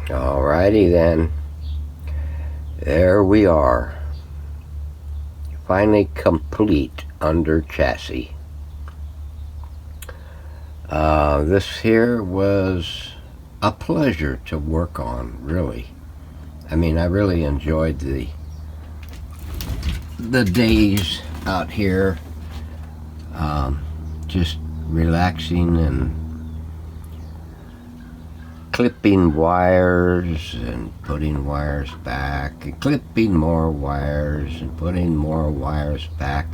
Alrighty then. There we are. Finally complete under chassis. This here was a pleasure to work on, really. I mean, I really enjoyed the days out here, just relaxing and clipping wires and putting wires back and clipping more wires and putting more wires back.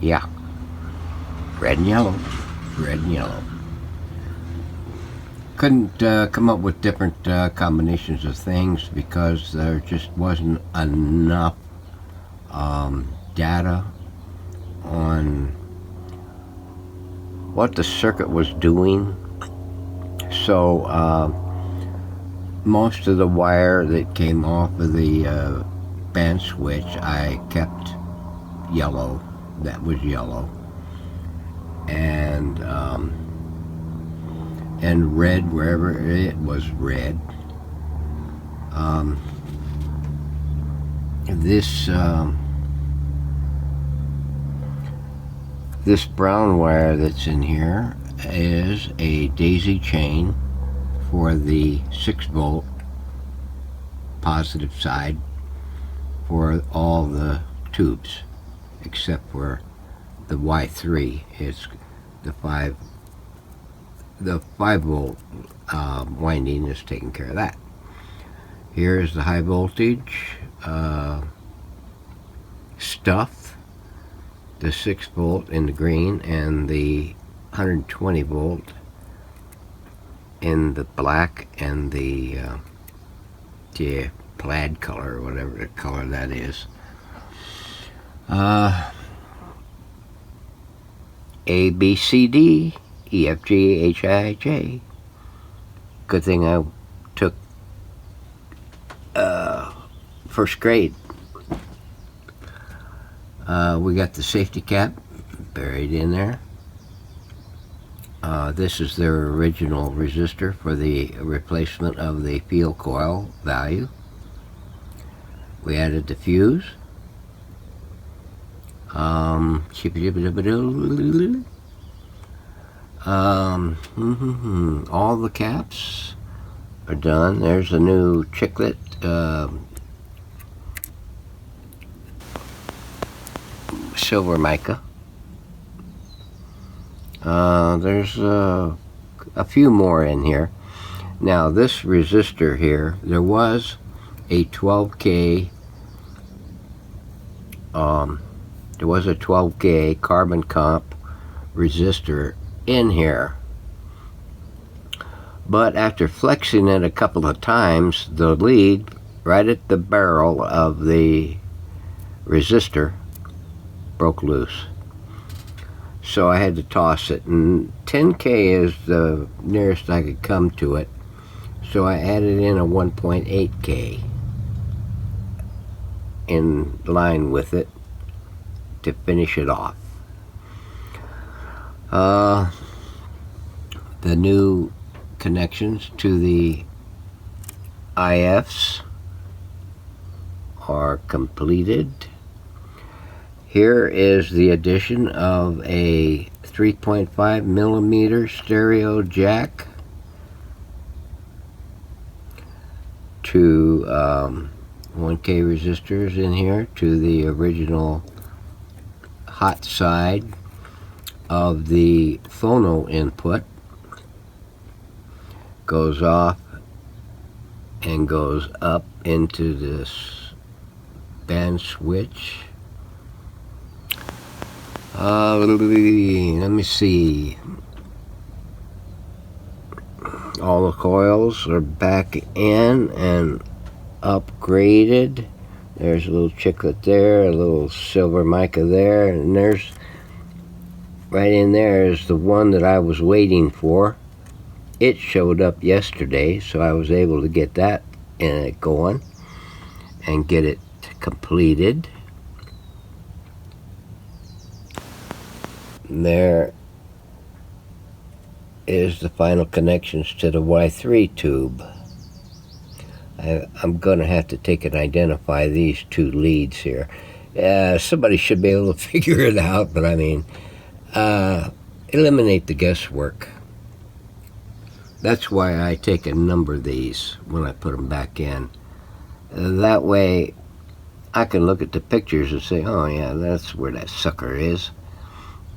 Yeah, red and yellow, red and yellow. Couldn't come up with different combinations of things because there just wasn't enough data on what the circuit was doing. So most of the wire that came off of the band switch I kept yellow. That was yellow. And red wherever it was red. This brown wire that's in here is a daisy chain for the 6-volt positive side for all the tubes, except for the Y3. It's the 5-volt winding is taking care of that. Here's the high voltage stuff, the 6-volt in the green and the 120-volt in the black and the plaid color, or whatever the color that is. A, B, C, D, E, F, G, H, I, J. Good thing I took first grade. We got the safety cap buried in there. This is their original resistor for the replacement of the field coil value. We added the fuse. All the caps are done. There's a new chiclet silver mica. There's a few more in here. Now this resistor here, there was a 12K carbon comp resistor in here, but after flexing it a couple of times, the lead right at the barrel of the resistor broke loose. So I had to toss it, and 10K is the nearest I could come to it, so I added in a 1.8K in line with it to finish it off. The new connections to the IFs are completed. Here is the addition of a 3.5 millimeter stereo jack to 1K resistors in here to the original hot side of the phono input. Goes off and goes up into this band switch. Let me see. All the coils are back in and upgraded. There's a little chiclet there, a little silver mica there, and there's right in there is the one that I was waiting for. It showed up yesterday, so I was able to get that going and get it completed. There is the final connections to the Y3 tube. I'm going to have to take and identify these two leads here. Somebody should be able to figure it out, but I mean, eliminate the guesswork. That's why I take and number these when I put them back in. That way I can look at the pictures and say, oh yeah, that's where that sucker is.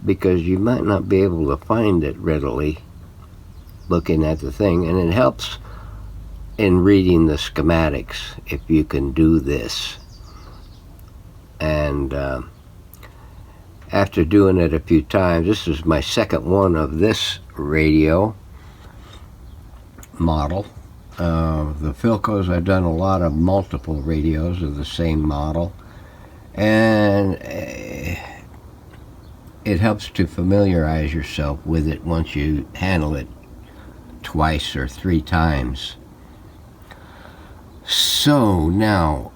Because you might not be able to find it readily looking at the thing, and it helps in reading the schematics if you can do this. And after doing it a few times, this is my second one of this radio model. The Philcos, I've done a lot of multiple radios of the same model, and it helps to familiarize yourself with it once you handle it twice or three times. So now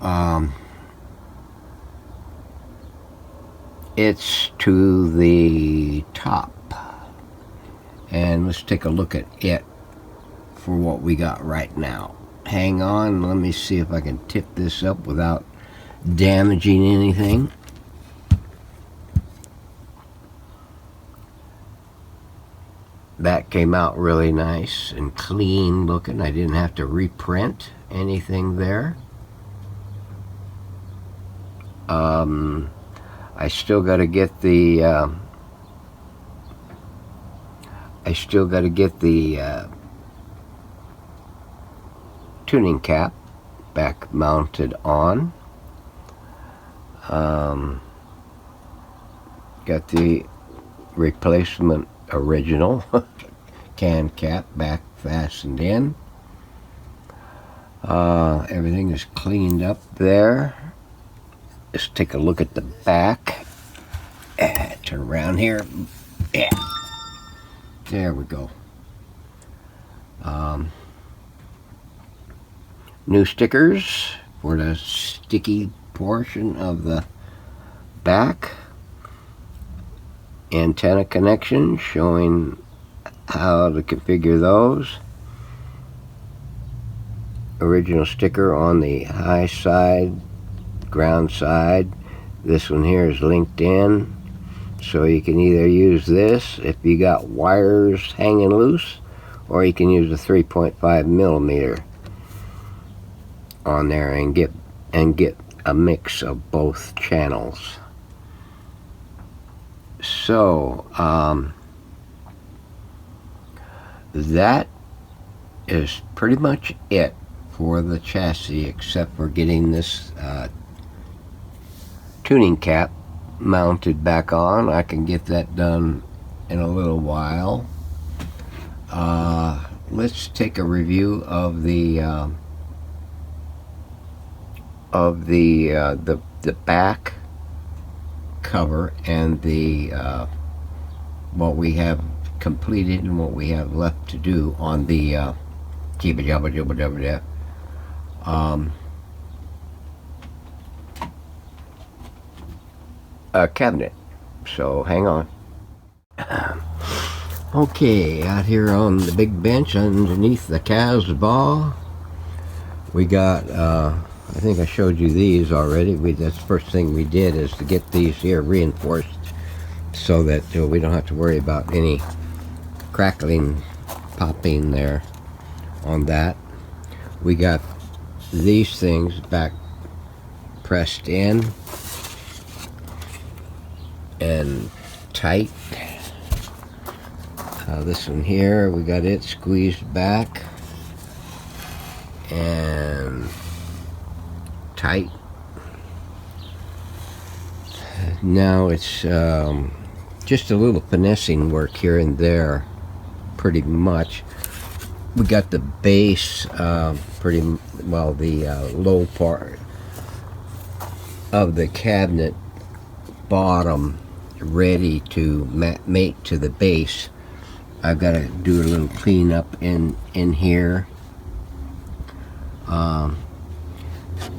it's to the top, and let's take a look at it for what we got right now. Hang on, let me see if I can tip this up without damaging anything. That came out really nice and clean looking. I didn't have to reprint anything there. I still got to get the tuning cap back mounted on. Got the replacement original can cap back fastened in. Everything is cleaned up there. Let's take a look at the back. Turn around here. Yeah. There we go. New stickers for the sticky portion of the back. Antenna connection showing how to configure those. Original sticker on the high side, ground side. This one here is linked in, so you can either use this if you got wires hanging loose, or you can use a 3.5 millimeter on there and get a mix of both channels. So that is pretty much it for the chassis, except for getting this tuning cap mounted back on. I can get that done in a little while. Let's take a review of the back cover and the what we have completed and what we have left to do on the cabinet. So hang on. Okay, out here on the big bench underneath the Casbah, we got I think I showed you these already. That's the first thing we did, is to get these here reinforced so that we don't have to worry about any crackling, popping there on that. We got these things back pressed in and tight. This one here, we got it squeezed back and tight. Now it's just a little finessing work here and there, pretty much. We got the base pretty well, the low part of the cabinet bottom ready to mate to the base. I've got to do a little cleanup in here.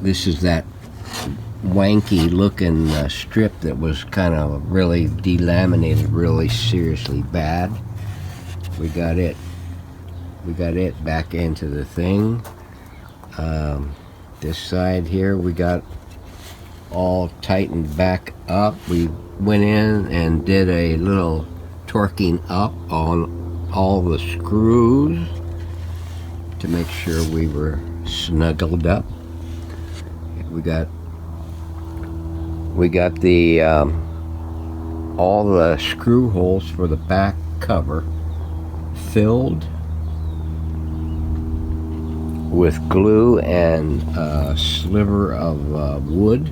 This is that wanky looking strip that was kind of really delaminated really seriously bad. we got it back into the thing. This side here we got all tightened back up. We went in and did a little torquing up on all the screws to make sure we were snuggled up. We got the all the screw holes for the back cover filled with glue and a sliver of wood.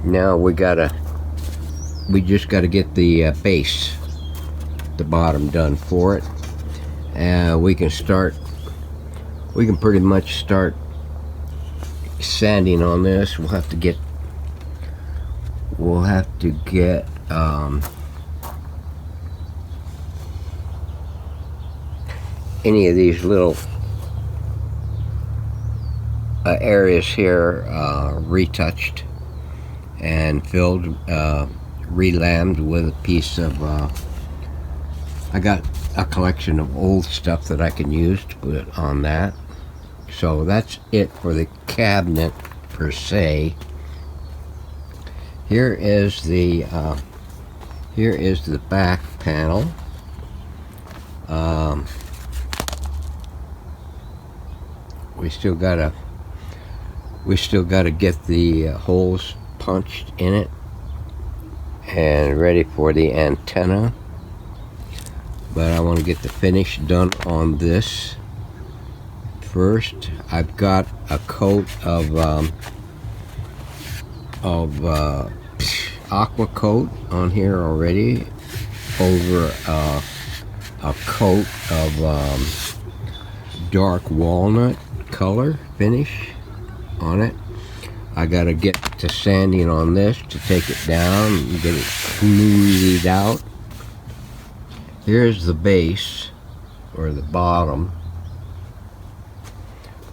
Now we just gotta get the base, the bottom, done for it, and we can pretty much start sanding on this. We'll have to get any of these little areas here retouched and filled, relammed with a piece of I got a collection of old stuff that I can use to put on that. So that's it for the cabinet per se. Here is the back panel. We still gotta get the holes punched in it and ready for the antenna. But I want to get the finish done on this first. I've got a coat of aqua coat on here already over a coat of dark walnut color finish on it. I gotta get to sanding on this to take it down and get it smoothed out. Here's the base, or the bottom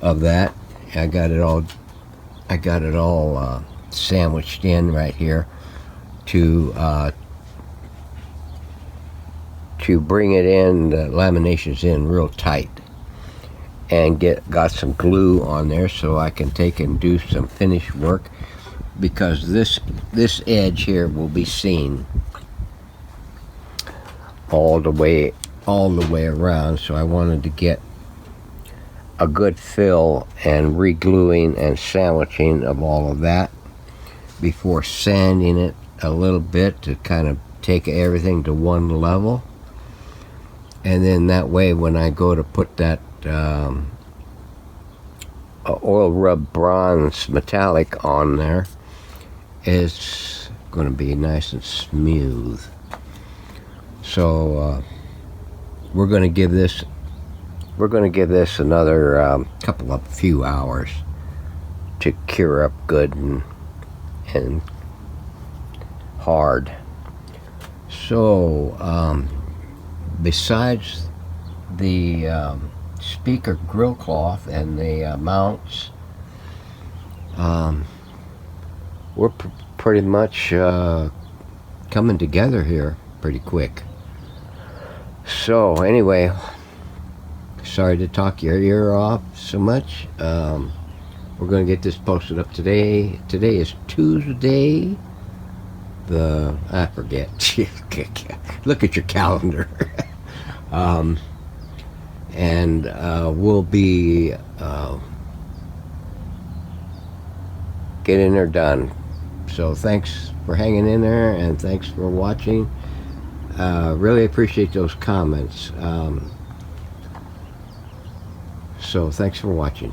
of that. I got it all sandwiched in right here to bring it in. The lamination's in real tight, and got some glue on there so I can take and do some finish work, because this edge here will be seen all the way around. So I wanted to get a good fill and re-gluing and sandwiching of all of that before sanding it a little bit to kind of take everything to one level. And then that way, when I go to put that oil rub bronze metallic on there, it's going to be nice and smooth. So we're going to give this another few hours to cure up good and hard. So besides the speaker grill cloth and the mounts, we're pretty much coming together here pretty quick. So anyway, sorry to talk your ear off so much. We're going to get this posted up today. Today is Tuesday. I forget. Look at your calendar. And we'll be getting her done. So thanks for hanging in there, and thanks for watching. Really appreciate those comments. So thanks for watching.